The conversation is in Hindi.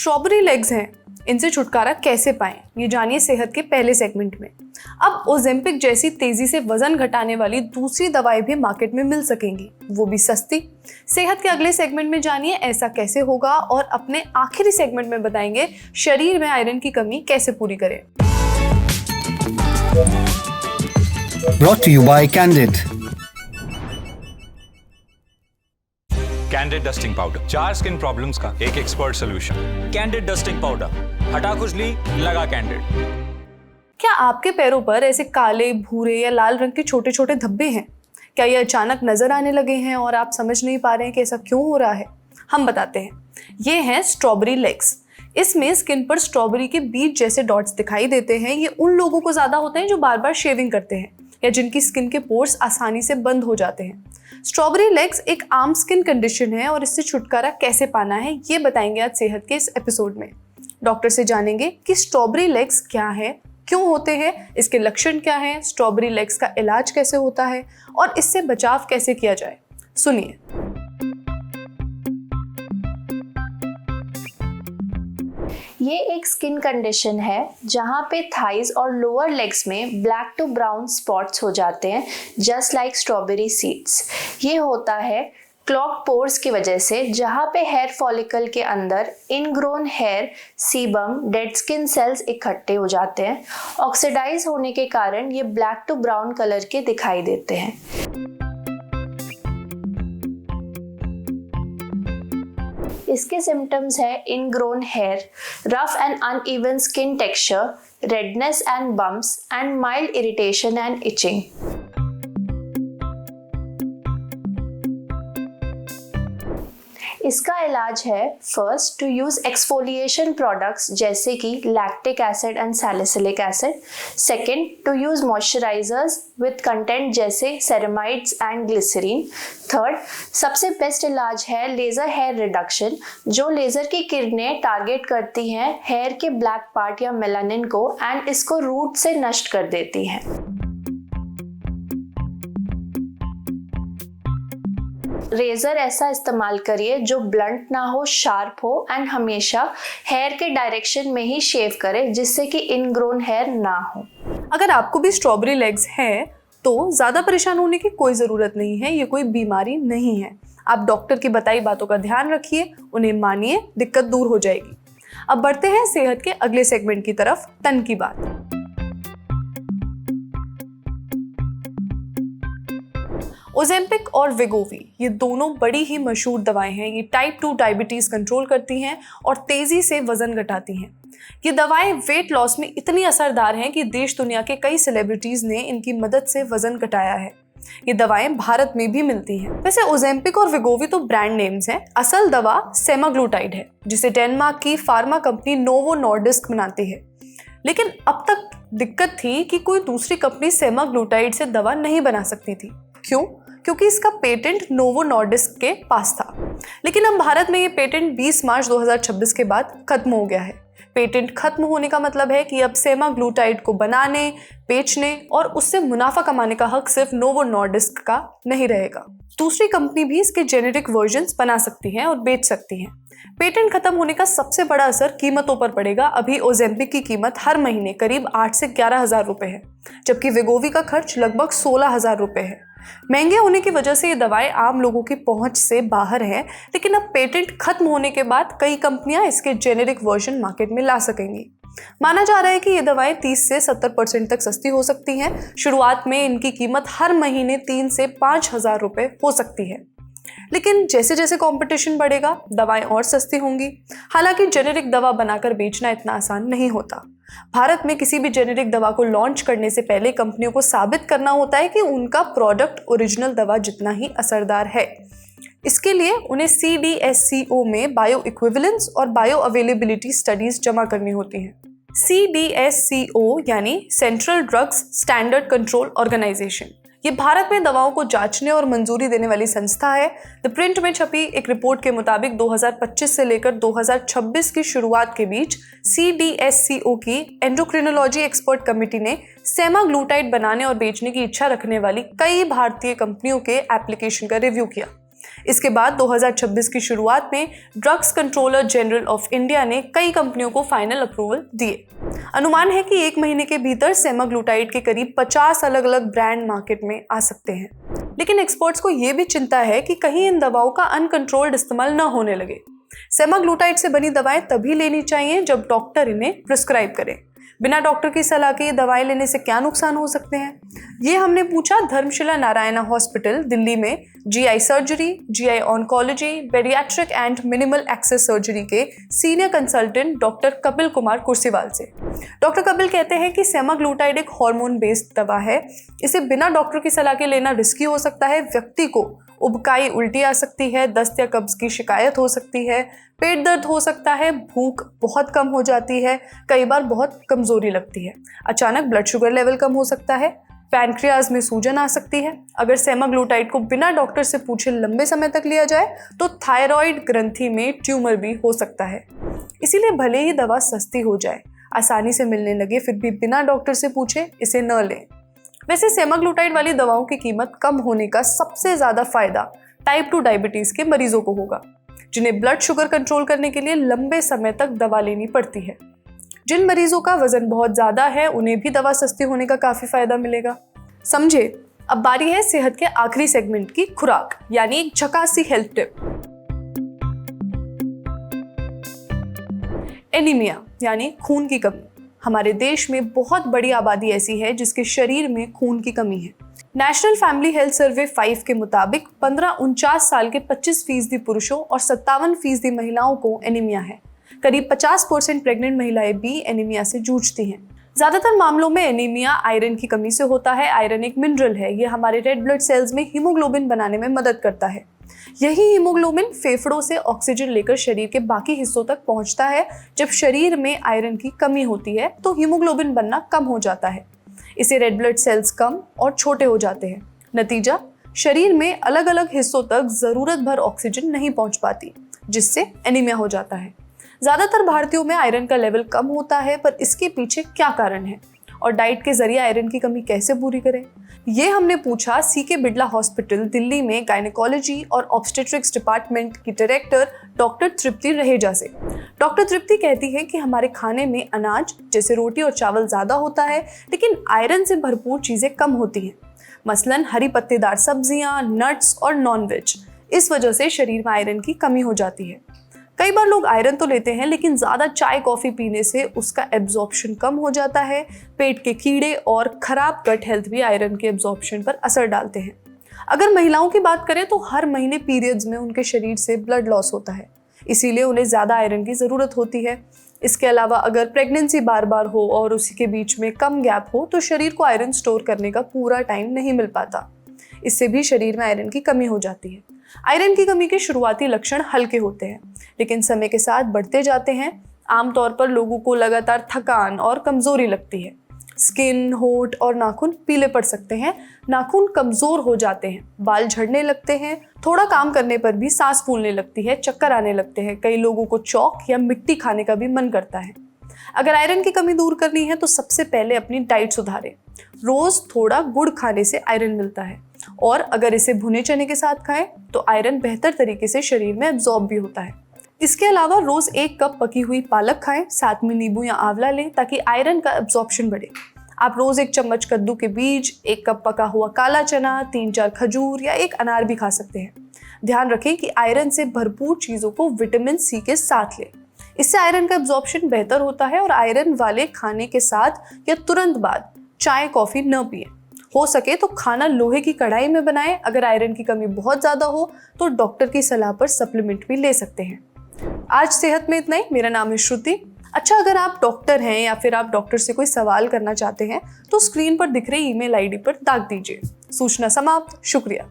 स्ट्रॉबेरी लेग्स हैं, इनसे छुटकारा कैसे पाएं, ये जानिए सेहत के पहले सेगमेंट में। अब ओजेम्पिक जैसी तेजी से वजन घटाने वाली दूसरी दवाएं भी मार्केट में मिल सकेंगी, वो भी सस्ती। सेहत के अगले सेगमेंट में जानिए ऐसा कैसे होगा, और अपने आखिरी सेगमेंट में बताएंगे शरीर में आयरन की कमी कैसे पूरी करें। Brought to you by Candid. Candid dusting powder, 4 skin problems का एक expert solution. Candid dusting powder, हटा खुजली, लगा कैंडिड। क्या आपके पैरों पर ऐसे काले, भूरे या लाल रंग के छोटे छोटे धब्बे हैं? क्या ये अचानक नजर आने लगे हैं और आप समझ नहीं पा रहे हैं कि ऐसा क्यों हो रहा है? हम बताते हैं। ये हैं स्ट्रॉबेरी लेग्स। इसमें स्किन पर स्ट्रॉबेरी के बीज जैसे डॉट्स दिखाई देते हैं। ये उन लोगों को ज्यादा होते हैं जो बार बार शेविंग करते हैं या जिनकी स्किन के पोर्स आसानी से बंद हो जाते हैं। स्ट्रॉबेरी लेग्स एक आम स्किन कंडीशन है और इससे छुटकारा कैसे पाना है, ये बताएंगे आज सेहत के इस एपिसोड में। डॉक्टर से जानेंगे कि स्ट्रॉबेरी लेग्स क्या है, क्यों होते हैं, इसके लक्षण क्या हैं, स्ट्रॉबेरी लेग्स का इलाज कैसे होता है और इससे बचाव कैसे किया जाए। सुनिए। ये एक स्किन कंडीशन है जहाँ पे थाइज और लोअर लेग्स में ब्लैक टू ब्राउन स्पॉट्स हो जाते हैं, जस्ट लाइक स्ट्रॉबेरी सीड्स। ये होता है क्लॉग पोर्स की वजह से, जहाँ पे हेयर फॉलिकल के अंदर ingrown hair, sebum, dead skin cells इकट्ठे हो जाते हैं। ऑक्सीडाइज होने के कारण ये ब्लैक टू ब्राउन कलर के दिखाई देते हैं। इसके सिम्टम्स है ingrown hair, rough and uneven skin texture, redness and bumps and mild irritation and itching. इसका इलाज है first to use exfoliation products जैसे कि lactic acid and salicylic acid. Second, to use moisturisers with content जैसे सेरेमाइड्स एंड ग्लिसरीन। थर्ड, सबसे बेस्ट इलाज है लेजर हेयर रिडक्शन, जो लेजर की किरणें टारगेट करती हैं हेयर के ब्लैक पार्ट या मेलानिन को एंड इसको रूट से नष्ट कर देती हैं। रेजर ऐसा इस्तेमाल करिए जो ब्लंट ना हो, शार्प हो एंड हमेशा हेयर के डायरेक्शन में ही शेव करे, जिससे कि इनग्रोन हेयर ना हो। अगर आपको भी स्ट्रॉबेरी लेग्स है तो ज़्यादा परेशान होने की कोई ज़रूरत नहीं है, ये कोई बीमारी नहीं है। आप डॉक्टर की बताई बातों का ध्यान रखिए, उन्हें मानिए, दिक्कत दूर हो जाएगी। अब बढ़ते हैं सेहत के अगले सेगमेंट की तरफ, तन की बात। ओजेम्पिक और वेगोवी ये दोनों बड़ी ही मशहूर दवाएं हैं। ये टाइप 2 डायबिटीज़ कंट्रोल करती हैं और तेज़ी से वज़न घटाती हैं। ये दवाएं वेट लॉस में इतनी असरदार हैं कि देश दुनिया के कई सेलिब्रिटीज़ ने इनकी मदद से वज़न घटाया है। ये दवाएं भारत में भी मिलती हैं। वैसे ओजेम्पिक और वेगोवी तो ब्रांड नेम्स हैं। असल दवा सेमाग्लूटाइड है, जिसे डेनमार्क की फार्मा कंपनी नोवो नॉर्डिस्क बनाती है। लेकिन अब तक दिक्कत थी कि कोई दूसरी कंपनी सेमाग्लूटाइड से दवा नहीं बना सकती थी। क्यों? क्योंकि इसका पेटेंट नोवो नॉर्डिस्क के पास था। लेकिन अब भारत में ये पेटेंट 20 मार्च 2026 के बाद खत्म हो गया है। पेटेंट खत्म होने का मतलब है कि अब सेमाग्लूटाइड को बनाने, बेचने और उससे मुनाफा कमाने का हक सिर्फ नोवो नॉर्डिस्क का नहीं रहेगा। दूसरी कंपनी भी इसके जेनेरिक वर्जन्स बना सकती हैं और बेच सकती हैं। पेटेंट खत्म होने का सबसे बड़ा असर कीमतों पर पड़ेगा। अभी ओजेम्पिक की कीमत हर महीने करीब 8 से 11 हज़ार रुपये है, जबकि वेगोवी का खर्च लगभग 16 हज़ार रुपये है। महंगे होने की वजह से ये दवाएं आम लोगों की पहुंच से बाहर हैं, लेकिन अब पेटेंट खत्म होने के बाद कई कंपनियां इसके जेनेरिक वर्जन मार्केट में ला सकेंगी। माना जा रहा है कि ये दवाएं 30 से 70% तक सस्ती हो सकती हैं। शुरुआत में इनकी कीमत हर महीने 3 से 5 हज़ार रुपये हो सकती है, लेकिन जैसे जैसे कंपटीशन बढ़ेगा दवाएं और सस्ती होंगी। हालांकि जेनेरिक दवा बनाकर बेचना इतना आसान नहीं होता। भारत में किसी भी जेनेरिक दवा को लॉन्च करने से पहले कंपनियों को साबित करना होता है कि उनका प्रोडक्ट ओरिजिनल दवा जितना ही असरदार है। इसके लिए उन्हें CDSCO में बायो इक्विवेलेंस और बायो अवेलेबिलिटी स्टडीज जमा करनी होती हैं। CDSCO यानी central drugs standard control organisation. ये भारत में दवाओं को जांचने और मंजूरी देने वाली संस्था है। द प्रिंट में छपी एक रिपोर्ट के मुताबिक 2025 से लेकर 2026 की शुरुआत के बीच CDSCO की एंडोक्रिनोलॉजी एक्सपर्ट कमेटी ने सेमाग्लूटाइड बनाने और बेचने की इच्छा रखने वाली कई भारतीय कंपनियों के एप्लीकेशन का रिव्यू किया। इसके बाद 2026 की शुरुआत में drugs controller general of India ने कई कंपनियों को फाइनल अप्रूवल दिए। अनुमान है कि 1 महीने के भीतर सेमाग्लूटाइड के करीब 50 अलग अलग ब्रांड मार्केट में आ सकते हैं। लेकिन एक्सपर्ट्स को यह भी चिंता है कि कहीं इन दवाओं का अनकंट्रोल्ड इस्तेमाल न होने लगे। सेमाग्लूटाइड से बनी दवाएं तभी लेनी चाहिए जब डॉक्टर इन्हें प्रिस्क्राइब करे। बिना डॉक्टर की सलाह के ये दवाएं लेने से क्या नुकसान हो सकते हैं, ये हमने पूछा धर्मशिला नारायणा हॉस्पिटल दिल्ली में GI surgery, GI oncology, bariatric and minimal access surgery के senior consultant doctor Kapil Kumar Kurseewal से। डॉक्टर कपिल कहते हैं कि सेमाग्लूटाइड एक हार्मोन बेस्ड दवा है। इसे बिना डॉक्टर की सलाह के लेना रिस्की हो सकता है। व्यक्ति को उबकाई, उल्टी आ सकती है, दस्त या कब्ज की शिकायत हो सकती है, पेट दर्द हो सकता है, भूख बहुत कम हो जाती है, कई बार बहुत कमजोरी लगती है, अचानक ब्लड शुगर लेवल कम हो सकता है, पैनक्रियाज में सूजन आ सकती है। अगर सेमाग्लूटाइड को बिना डॉक्टर से पूछे लंबे समय तक लिया जाए तो थायराइड ग्रंथि में ट्यूमर भी हो सकता है। इसीलिए भले ही दवा सस्ती हो जाए, आसानी से मिलने लगे, फिर भी बिना डॉक्टर से पूछे इसे न लें। वैसे सेमाग्लूटाइड वाली दवाओं की कीमत कम होने का सबसे ज्यादा फायदा टाइप 2 डायबिटीज के मरीजों को होगा, जिन्हें ब्लड शुगर कंट्रोल करने के लिए लंबे समय तक दवा लेनी पड़ती है। जिन मरीजों का वजन बहुत ज्यादा है उन्हें भी दवा सस्ती होने का काफी फायदा मिलेगा। समझे, अब बारी है सेहत के आखिरी सेगमेंट की, खुराक, यानी एक झकासी हेल्थ टिप। एनीमिया यानी खून की कमी। हमारे देश में बहुत बड़ी आबादी ऐसी है जिसके शरीर में खून की कमी है। नेशनल फैमिली हेल्थ सर्वे 5 के मुताबिक 15-49 साल के 25% पुरुषों और 57% महिलाओं को एनीमिया है। करीब 50% प्रेग्नेंट महिलाएं भी एनीमिया से जूझती हैं। ज्यादातर मामलों में एनीमिया आयरन की कमी से होता है। आयरन एक मिनरल है, ये हमारे रेड ब्लड सेल्स में हीमोग्लोबिन बनाने में मदद करता है। यही हीमोग्लोबिन फेफड़ों से ऑक्सीजन लेकर शरीर के बाकी हिस्सों तक पहुंचता है। जब शरीर में आयरन की कमी होती है तो हीमोग्लोबिन बनना कम हो जाता है। इससे रेड ब्लड सेल्स कम और छोटे हो जाते हैं। नतीजा, शरीर में अलग अलग हिस्सों तक जरूरत भर ऑक्सीजन नहीं पहुंच पाती, जिससे एनीमिया हो जाता है। ज्यादातर भारतीयों में आयरन का लेवल कम होता है, पर इसके पीछे क्या कारण है और डाइट के जरिए आयरन की कमी कैसे पूरी करें, ये हमने पूछा CK बिड़ला हॉस्पिटल दिल्ली में गायनेकोलॉजी और ऑब्स्टेट्रिक्स डिपार्टमेंट की डायरेक्टर डॉक्टर तृप्ति रहेजा से। डॉक्टर तृप्ति कहती है कि हमारे खाने में अनाज जैसे रोटी और चावल ज्यादा होता है, लेकिन आयरन से भरपूर चीजें कम होती हैं, मसलन हरी पत्तेदार सब्जियां, नट्स और नॉनवेज। इस वजह से शरीर में आयरन की कमी हो जाती है। कई बार लोग आयरन तो लेते हैं, लेकिन ज़्यादा चाय कॉफ़ी पीने से उसका एब्जॉर्प्शन कम हो जाता है। पेट के कीड़े और खराब गट हेल्थ भी आयरन के एब्जॉर्प्शन पर असर डालते हैं। अगर महिलाओं की बात करें तो हर महीने पीरियड्स में उनके शरीर से ब्लड लॉस होता है, इसीलिए उन्हें ज़्यादा आयरन की ज़रूरत होती है। इसके अलावा अगर प्रेगनेंसी बार बार हो और उसी के बीच में कम गैप हो तो शरीर को आयरन स्टोर करने का पूरा टाइम नहीं मिल पाता। इससे भी शरीर में आयरन की कमी हो जाती है। आयरन की कमी के शुरुआती लक्षण हल्के होते हैं, लेकिन समय के साथ बढ़ते जाते हैं। आमतौर पर लोगों को लगातार थकान और कमजोरी लगती है। स्किन, होंठ और नाखून पीले पड़ सकते हैं, नाखून कमजोर हो जाते हैं, बाल झड़ने लगते हैं, थोड़ा काम करने पर भी सांस फूलने लगती है, चक्कर आने लगते हैं। कई लोगों को चौक या मिट्टी खाने का भी मन करता है। अगर आयरन की कमी दूर करनी है तो सबसे पहले अपनी डाइट सुधारें। रोज थोड़ा गुड़ खाने से आयरन मिलता है, और अगर इसे भुने चने के साथ खाएं तो आयरन बेहतर तरीके से शरीर में एब्जॉर्ब भी होता है। इसके अलावा रोज 1 कप पकी हुई पालक खाएं, साथ में नींबू या आंवला लें ताकि आयरन का एब्जॉर्प्शन बढ़े। आप रोज 1 चम्मच कद्दू के बीज, 1 कप पका हुआ काला चना, 3-4 खजूर या 1 अनार भी खा सकते हैं। ध्यान रखें कि आयरन से भरपूर चीजों को विटामिन C के साथ लें, इससे आयरन का एब्जॉर्प्शन बेहतर होता है। और आयरन वाले खाने के साथ या तुरंत बाद चाय कॉफी न पिएं। हो सके तो खाना लोहे की कढ़ाई में बनाएं। अगर आयरन की कमी बहुत ज़्यादा हो तो डॉक्टर की सलाह पर सप्लीमेंट भी ले सकते हैं। आज सेहत में इतना ही। मेरा नाम है श्रुति। अच्छा, अगर आप डॉक्टर हैं या फिर आप डॉक्टर से कोई सवाल करना चाहते हैं तो स्क्रीन पर दिख रही ईमेल ID पर दाग दीजिए। सूचना समाप्त। शुक्रिया।